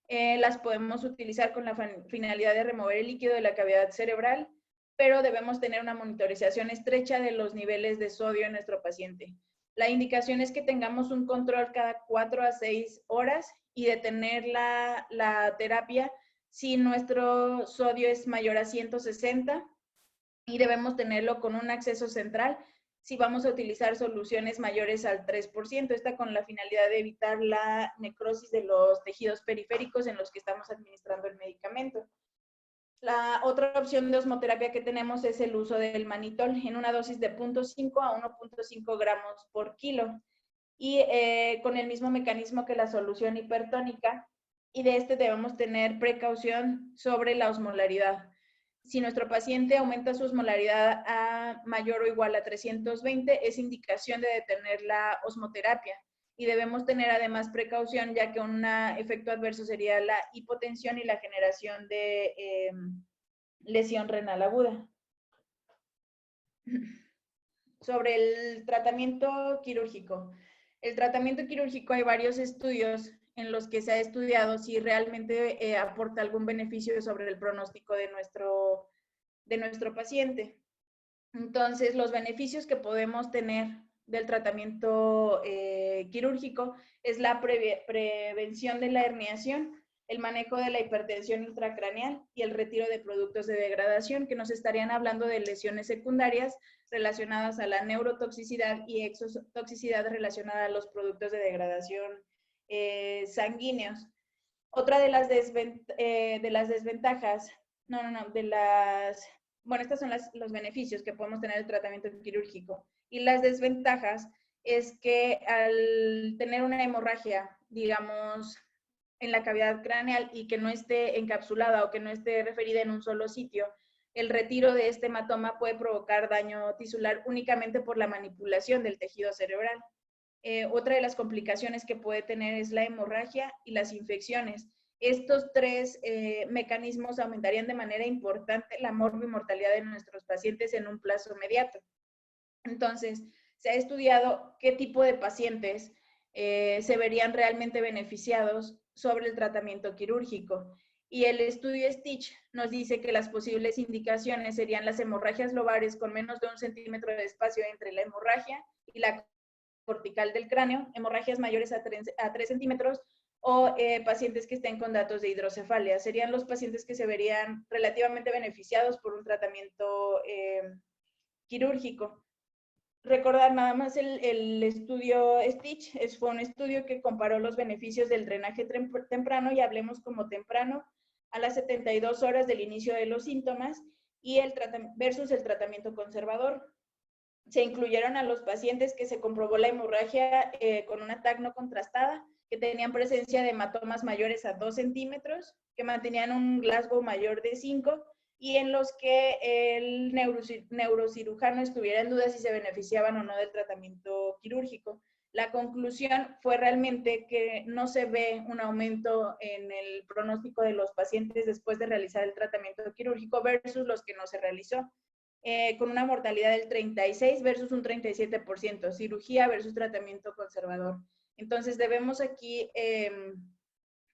las podemos utilizar con la finalidad de remover el líquido de la cavidad cerebral, pero debemos tener una monitorización estrecha de los niveles de sodio en nuestro paciente. La indicación es que tengamos un control cada 4 a 6 horas y detener la terapia si nuestro sodio es mayor a 160 y debemos tenerlo con un acceso central si vamos a utilizar soluciones mayores al 3%, esta con la finalidad de evitar la necrosis de los tejidos periféricos en los que estamos administrando el medicamento. La otra opción de osmoterapia que tenemos es el uso del manitol en una dosis de 0.5 a 1.5 gramos por kilo y con el mismo mecanismo que la solución hipertónica, y de este debemos tener precaución sobre la osmolaridad. Si nuestro paciente aumenta su osmolaridad a mayor o igual a 320, es indicación de detener la osmoterapia. Y debemos tener además precaución, ya que un efecto adverso sería la hipotensión y la generación de lesión renal aguda. Sobre el tratamiento quirúrgico. El tratamiento quirúrgico hay varios estudios en los que se ha estudiado si realmente aporta algún beneficio sobre el pronóstico de nuestro paciente. Entonces, los beneficios que podemos tener del tratamiento quirúrgico es la prevención de la herniación, el manejo de la hipertensión intracraneal y el retiro de productos de degradación, que nos estarían hablando de lesiones secundarias relacionadas a la neurotoxicidad y exotoxicidad relacionada a los productos de degradación sanguíneos. Otra de las desventajas, bueno, estos son los beneficios que podemos tener del tratamiento quirúrgico. Y las desventajas es que al tener una hemorragia, digamos, en la cavidad craneal y que no esté encapsulada o que no esté referida en un solo sitio, el retiro de este hematoma puede provocar daño tisular únicamente por la manipulación del tejido cerebral. Otra de las complicaciones que puede tener es la hemorragia y las infecciones. Estos tres mecanismos aumentarían de manera importante la morbimortalidad de nuestros pacientes en un plazo inmediato. Entonces, se ha estudiado qué tipo de pacientes se verían realmente beneficiados sobre el tratamiento quirúrgico. Y el estudio Stitch nos dice que las posibles indicaciones serían las hemorragias lobares con menos de 1 centímetro de espacio entre la hemorragia y la cortical del cráneo, hemorragias mayores a 3 centímetros o pacientes que estén con datos de hidrocefalia. Serían los pacientes que se verían relativamente beneficiados por un tratamiento quirúrgico. Recordar nada más el estudio Stitch, fue un estudio que comparó los beneficios del drenaje temprano, y hablemos como temprano, a las 72 horas del inicio de los síntomas y versus el tratamiento conservador. Se incluyeron a los pacientes que se comprobó la hemorragia con una TAC no contrastada, que tenían presencia de hematomas mayores a 2 centímetros, que mantenían un Glasgow mayor de 5, y en los que el neurocirujano estuviera en duda si se beneficiaban o no del tratamiento quirúrgico. La conclusión fue realmente que no se ve un aumento en el pronóstico de los pacientes después de realizar el tratamiento quirúrgico versus los que no se realizó. Con una mortalidad del 36 versus un 37%, cirugía versus tratamiento conservador. Entonces debemos aquí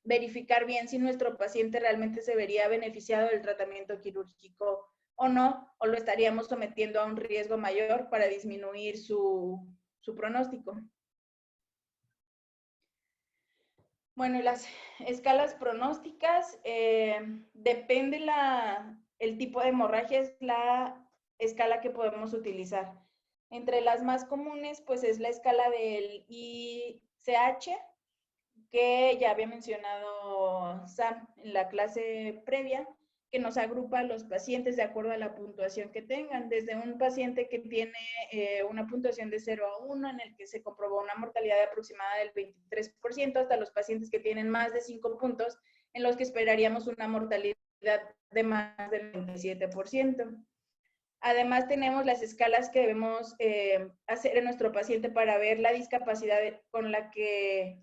verificar bien si nuestro paciente realmente se vería beneficiado del tratamiento quirúrgico o no, o lo estaríamos sometiendo a un riesgo mayor para disminuir su pronóstico. Bueno, y las escalas pronósticas, depende el tipo de hemorragia, es la escala que podemos utilizar. Entre las más comunes, pues es la escala del ICH, que ya había mencionado Sam en la clase previa, que nos agrupa a los pacientes de acuerdo a la puntuación que tengan, desde un paciente que tiene una puntuación de 0 a 1, en el que se comprobó una mortalidad aproximada del 23%, hasta los pacientes que tienen más de 5 puntos, en los que esperaríamos una mortalidad de más del 27%. Además, tenemos las escalas que debemos hacer en nuestro paciente para ver la discapacidad con la que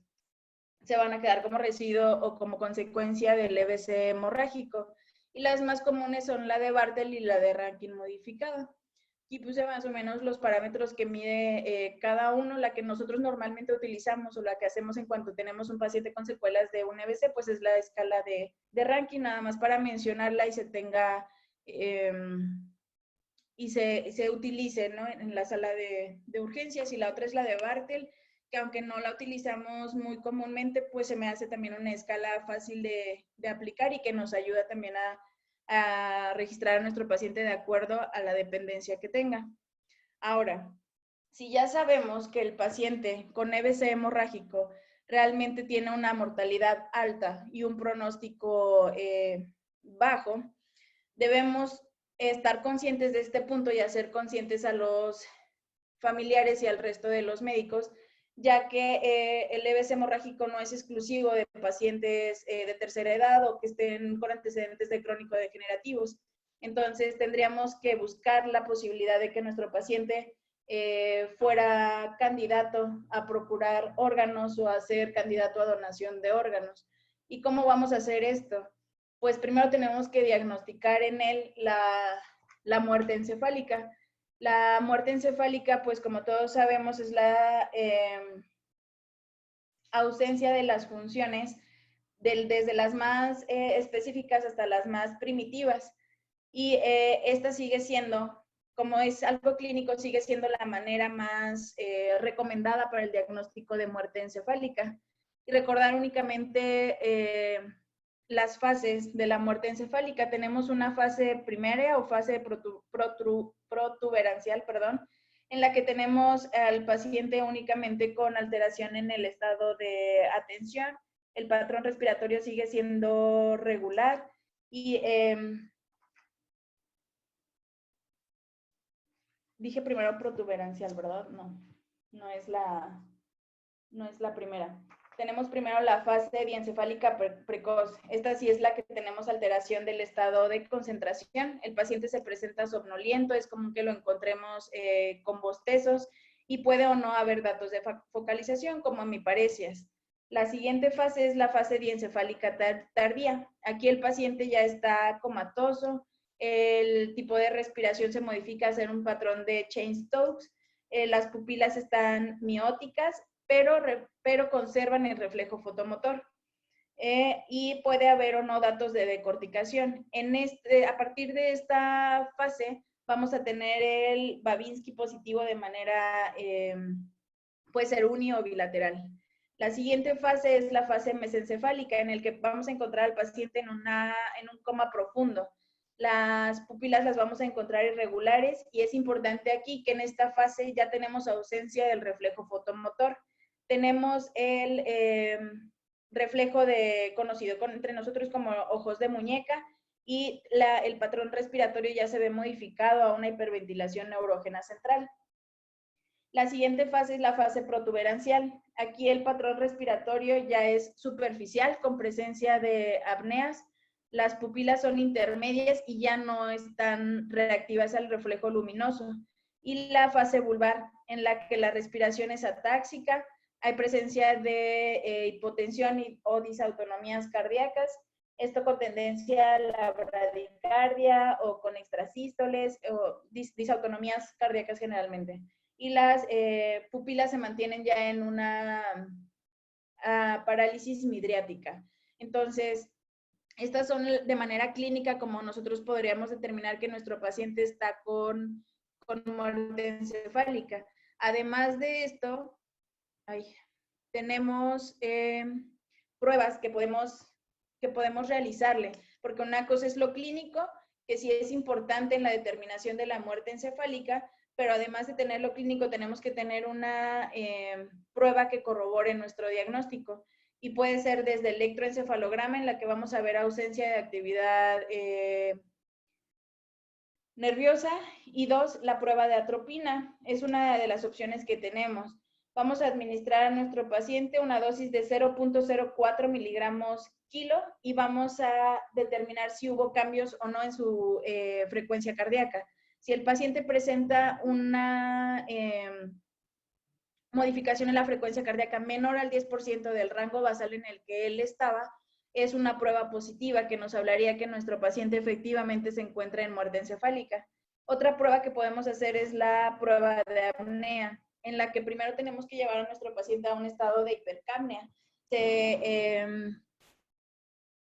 se van a quedar como residuo o como consecuencia del EBC hemorrágico. Y las más comunes son la de Bartel y la de Rankin modificada. Aquí puse más o menos los parámetros que mide cada uno. La que nosotros normalmente utilizamos o la que hacemos en cuanto tenemos un paciente con secuelas de un EBC, pues es la escala de Rankin, nada más para mencionarla y se tenga y se utilice, ¿no?, en la sala de urgencias. Y la otra es la de Bartel, que aunque no la utilizamos muy comúnmente, pues se me hace también una escala fácil de aplicar y que nos ayuda también a registrar a nuestro paciente de acuerdo a la dependencia que tenga. Ahora, si ya sabemos que el paciente con EBC hemorrágico realmente tiene una mortalidad alta y un pronóstico bajo, debemos estar conscientes de este punto y hacer conscientes a los familiares y al resto de los médicos, ya que el EBC hemorrágico no es exclusivo de pacientes de tercera edad o que estén con antecedentes de crónico-degenerativos. Entonces, tendríamos que buscar la posibilidad de que nuestro paciente fuera candidato a procurar órganos o a ser candidato a donación de órganos. ¿Y cómo vamos a hacer esto? Pues primero tenemos que diagnosticar en él la muerte encefálica. La muerte encefálica, pues como todos sabemos, es la ausencia de las funciones desde las más específicas hasta las más primitivas. Y esta sigue siendo, como es algo clínico, sigue siendo la manera más recomendada para el diagnóstico de muerte encefálica. Y recordar únicamente las fases de la muerte encefálica. Tenemos una fase primaria o fase protuberancial, perdón, en la que tenemos al paciente únicamente con alteración en el estado de atención. El patrón respiratorio sigue siendo regular y dije primero protuberancial, ¿verdad? No, no es la primera. Tenemos primero la fase diencefálica precoz. Esta sí es la que tenemos alteración del estado de concentración. El paciente se presenta somnoliento, es común que lo encontremos con bostezos y puede o no haber datos de focalización, como hemiparesias. La siguiente fase es la fase diencefálica tardía. Aquí el paciente ya está comatoso, el tipo de respiración se modifica a ser un patrón de Cheyne-Stokes, las pupilas están mióticas, pero conservan el reflejo fotomotor. Y puede haber o no datos de decorticación. A partir de esta fase vamos a tener el Babinski positivo de manera, puede ser uni o bilateral. La siguiente fase es la fase mesencefálica, en el que vamos a encontrar al paciente en un coma profundo. Las pupilas las vamos a encontrar irregulares y es importante aquí que en esta fase ya tenemos ausencia del reflejo fotomotor. Tenemos el reflejo conocido entre nosotros como ojos de muñeca y el patrón respiratorio ya se ve modificado a una hiperventilación neurógena central. La siguiente fase es la fase protuberancial. Aquí el patrón respiratorio ya es superficial con presencia de apneas. Las pupilas son intermedias y ya no están reactivas al reflejo luminoso. Y la fase vulvar, en la que la respiración es atáxica, hay presencia de hipotensión o disautonomías cardíacas, esto con tendencia a la bradicardia o con extrasístoles o disautonomías cardíacas generalmente. Y las pupilas se mantienen ya en una parálisis midriática. Entonces, estas son de manera clínica como nosotros podríamos determinar que nuestro paciente está con muerte encefálica. Además de esto, tenemos pruebas que podemos realizarle, porque una cosa es lo clínico, que sí es importante en la determinación de la muerte encefálica, pero además de tener lo clínico, tenemos que tener una prueba que corrobore nuestro diagnóstico. Y puede ser desde el electroencefalograma, en la que vamos a ver ausencia de actividad nerviosa, y 2, la prueba de atropina. Es una de las opciones que tenemos. Vamos a administrar a nuestro paciente una dosis de 0.04 miligramos kilo y vamos a determinar si hubo cambios o no en su frecuencia cardíaca. Si el paciente presenta una modificación en la frecuencia cardíaca menor al 10% del rango basal en el que él estaba, es una prueba positiva que nos hablaría que nuestro paciente efectivamente se encuentra en muerte encefálica. Otra prueba que podemos hacer es la prueba de apnea, en la que primero tenemos que llevar a nuestro paciente a un estado de hipercapnia.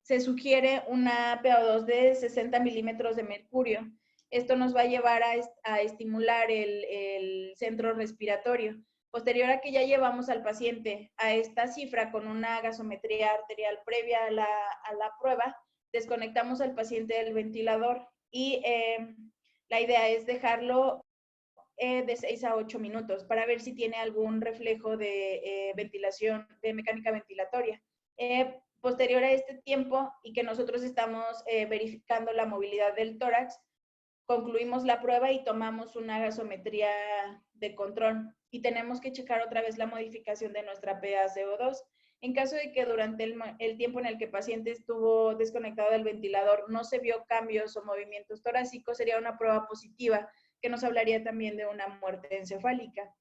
Se sugiere una PO2 de 60 milímetros de mercurio. Esto nos va a llevar a estimular el centro respiratorio. Posterior a que ya llevamos al paciente a esta cifra con una gasometría arterial previa a la prueba, desconectamos al paciente del ventilador y la idea es dejarlo de 6 a 8 minutos para ver si tiene algún reflejo de ventilación, de mecánica ventilatoria. Posterior a este tiempo y que nosotros estamos verificando la movilidad del tórax, concluimos la prueba y tomamos una gasometría de control y tenemos que checar otra vez la modificación de nuestra PaCO2. En caso de que durante el tiempo en el que el paciente estuvo desconectado del ventilador no se vio cambios o movimientos torácicos, sería una prueba positiva que nos hablaría también de una muerte encefálica.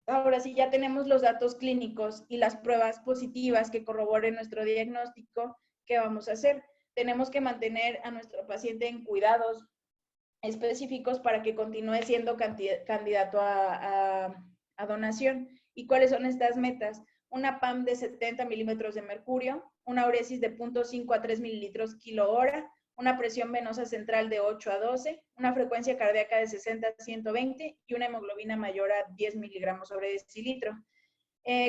Ahora sí, ya tenemos los datos clínicos y las pruebas positivas que corroboren nuestro diagnóstico, ¿qué vamos a hacer? Tenemos que mantener a nuestro paciente en cuidados específicos para que continúe siendo candidato a donación. ¿Y cuáles son estas metas? Una PAM de 70 milímetros de mercurio, una uresis de 0.5 a 3 mililitros kilo hora, una presión venosa central de 8 a 12, una frecuencia cardíaca de 60 a 120 y una hemoglobina mayor a 10 miligramos sobre decilitro.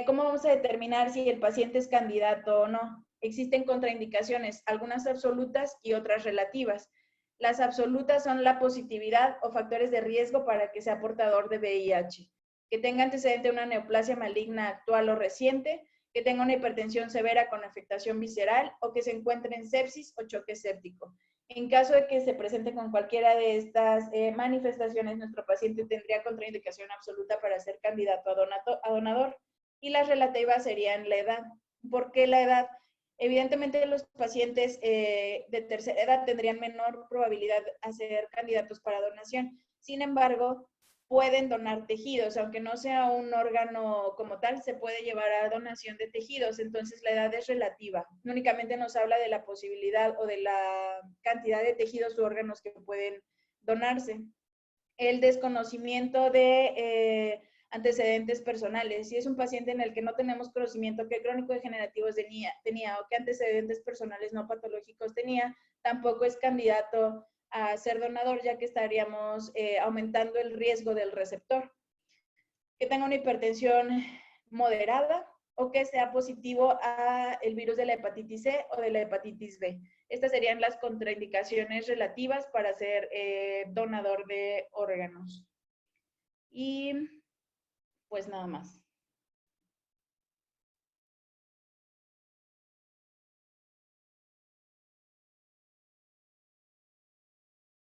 ¿Cómo vamos a determinar si el paciente es candidato o no? Existen contraindicaciones, algunas absolutas y otras relativas. Las absolutas son la positividad o factores de riesgo para que sea portador de VIH, que tenga antecedente de una neoplasia maligna actual o reciente, que tenga una hipertensión severa con afectación visceral o que se encuentre en sepsis o choque séptico. En caso de que se presente con cualquiera de estas manifestaciones, nuestro paciente tendría contraindicación absoluta para ser candidato a donador. Y las relativas serían la edad. ¿Por qué la edad? Evidentemente los pacientes de tercera edad tendrían menor probabilidad de ser candidatos para donación. Sin embargo, pueden donar tejidos, aunque no sea un órgano como tal, se puede llevar a donación de tejidos, entonces la edad es relativa. No únicamente nos habla de la posibilidad o de la cantidad de tejidos u órganos que pueden donarse. El desconocimiento de antecedentes personales. Si es un paciente en el que no tenemos conocimiento qué crónico degenerativos tenía o qué antecedentes personales no patológicos tenía, tampoco es candidato a ser donador, ya que estaríamos aumentando el riesgo del receptor. Que tenga una hipertensión moderada o que sea positivo a el virus de la hepatitis C o de la hepatitis B. Estas serían las contraindicaciones relativas para ser donador de órganos. Y pues nada más.